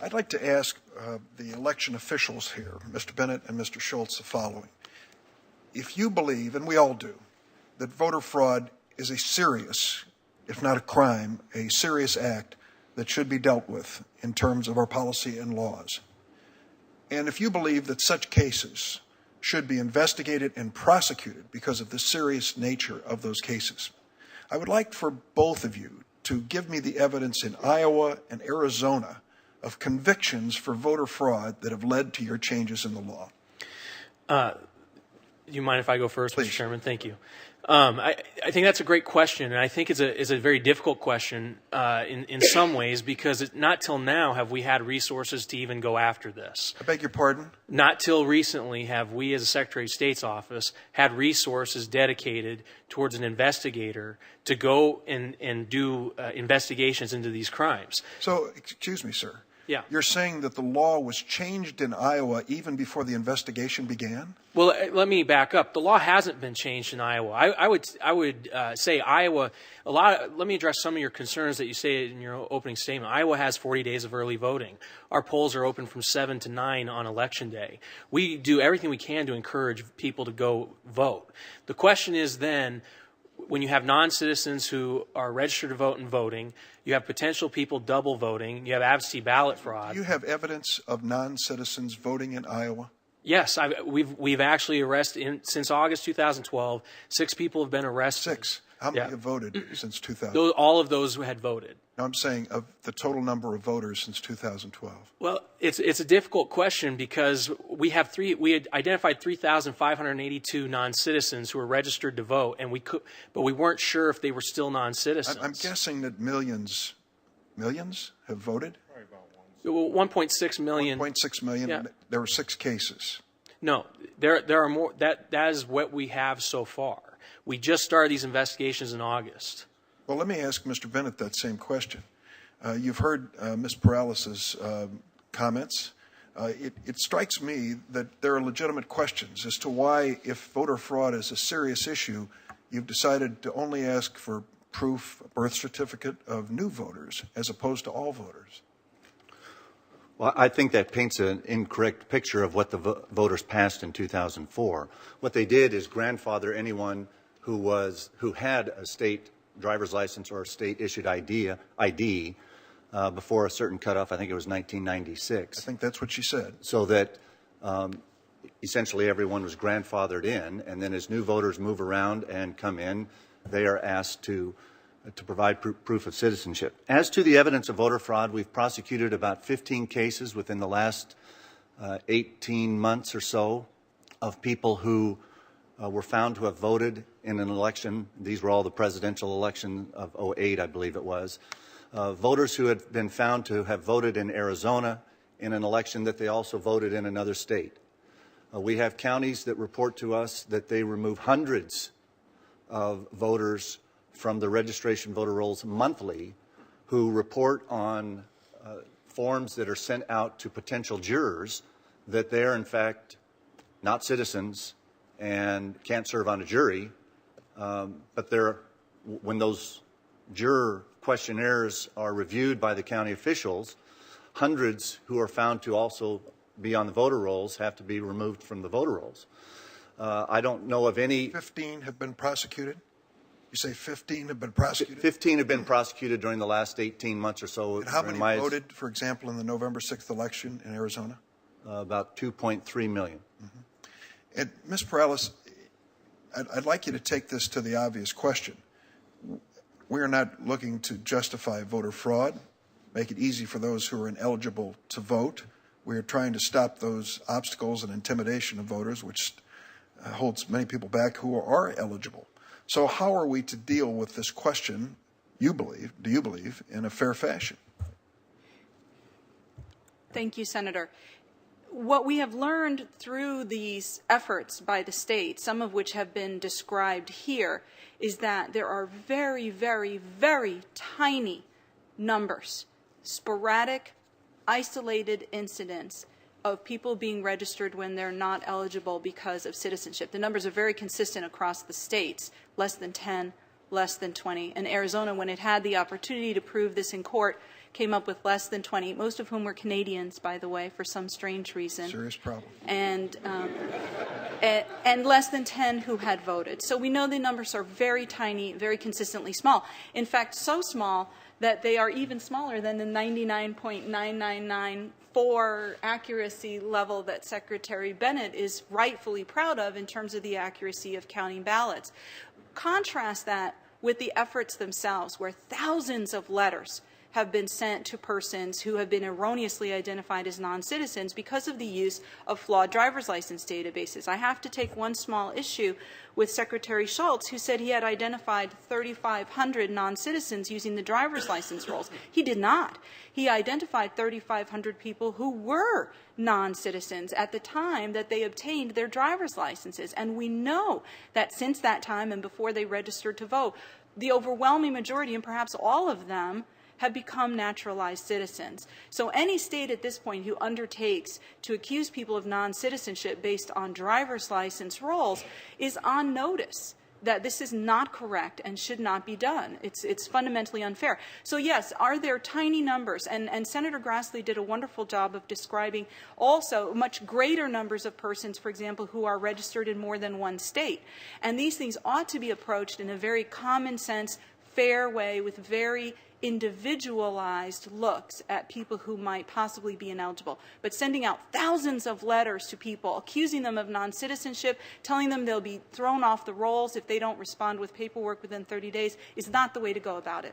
I'd like to ask the election officials here, Mr. Bennett and Mr. Schultz, the following. If you believe, and we all do, that voter fraud is a serious, if not a crime, a serious act that should be dealt with in terms of our policy and laws, and if you believe that such cases should be investigated and prosecuted because of the serious nature of those cases, I would like for both of you to give me the evidence in Iowa and Arizona of convictions for voter fraud that have led to your changes in the law. Do you mind if I go first, Please. Mr. Chairman? Thank you. I think that's a great question, and I think it's a very difficult question in some ways, because not till now have we had resources to even go after this. I beg your pardon? Not till recently have we, as a Secretary of State's office, had resources dedicated towards an investigator to go and do investigations into these crimes. So, excuse me, sir. Yeah. You're saying that the law was changed in Iowa even before the investigation began? Well, let me back up. The law hasn't been changed in Iowa. I would say Iowa. Let me address some of your concerns that you say in your opening statement. Iowa has 40 days of early voting. Our polls are open from 7 to 9 on Election Day. We do everything we can to encourage people to go vote. The question is then, when you have non-citizens who are registered to vote and voting, you have potential people double voting, you have absentee ballot fraud. Do you have evidence of non-citizens voting in Iowa? Yes, we've actually arrested, since August 2012, 6 people have been arrested. 6? How many have voted since 2000? All of those who had voted. No, I'm saying of the total number of voters since 2012. Well, it's a difficult question because we had identified 3,582 non-citizens who were registered to vote, and but we weren't sure if they were still non-citizens. I'm guessing that millions have voted? 1.6 million. 1.6 million. Yeah. There were 6 cases. No, there are more. That is what we have so far. We just started these investigations in August. Well, let me ask Mr. Bennett that same question. You've heard Ms. Peralez's comments. It strikes me that there are legitimate questions as to why, if voter fraud is a serious issue, you've decided to only ask for proof, a birth certificate of new voters as opposed to all voters. Well, I think that paints an incorrect picture of what the voters passed in 2004. What they did is grandfather anyone who had a state driver's license or a state-issued ID before a certain cutoff. I think it was 1996. I think that's what she said. So that essentially everyone was grandfathered in, and then as new voters move around and come in, they are asked to provide proof of citizenship. As to the evidence of voter fraud, we've prosecuted about 15 cases within the last 18 months or so of people who were found to have voted in an election. These were all the presidential election of 2008, I believe it was. Voters who had been found to have voted in Arizona in an election that they also voted in another state. We have counties that report to us that they remove hundreds of voters from the registration voter rolls monthly who report on forms that are sent out to potential jurors that they are in fact not citizens and can't serve on a jury, but when those juror questionnaires are reviewed by the county officials, hundreds who are found to also be on the voter rolls have to be removed from the voter rolls. I don't know of any. 15 have been prosecuted? You say 15 have been prosecuted? 15 have been prosecuted during the last 18 months or so. And how many voted, for example, in the November 6th election in Arizona? About 2.3 million. Mm-hmm. And Ms. Peralez, I'd like you to take this to the obvious question. We are not looking to justify voter fraud, make it easy for those who are ineligible to vote. We are trying to stop those obstacles and intimidation of voters, which holds many people back who are eligible. So how are we to deal with this question, do you believe, in a fair fashion? Thank you, Senator. What we have learned through these efforts by the state, some of which have been described here, is that there are very, very, very tiny numbers, sporadic, isolated incidents of people being registered when they're not eligible because of citizenship. The numbers are very consistent across the states, less than 10, less than 20. And Arizona, when it had the opportunity to prove this in court, came up with less than 20, most of whom were Canadians, by the way, for some strange reason. Serious problem. And less than 10 who had voted. So we know the numbers are very tiny, very consistently small. In fact, so small that they are even smaller than the 99.9994 accuracy level that Secretary Bennett is rightfully proud of in terms of the accuracy of counting ballots. Contrast that with the efforts themselves, where thousands of letters have been sent to persons who have been erroneously identified as non-citizens because of the use of flawed driver's license databases. I have to take one small issue with Secretary Schultz, who said he had identified 3,500 non-citizens using the driver's license rolls. He did not. He identified 3,500 people who were non-citizens at the time that they obtained their driver's licenses. And we know that since that time and before they registered to vote, the overwhelming majority, and perhaps all of them, have become naturalized citizens. So any state at this point who undertakes to accuse people of non-citizenship based on driver's license rolls is on notice that this is not correct and should not be done. It's fundamentally unfair. So yes, are there tiny numbers? And Senator Grassley did a wonderful job of describing also much greater numbers of persons, for example, who are registered in more than one state. And these things ought to be approached in a very common sense, fair way with very individualized looks at people who might possibly be ineligible. But sending out thousands of letters to people, accusing them of non-citizenship, telling them they'll be thrown off the rolls if they don't respond with paperwork within 30 days is not the way to go about it.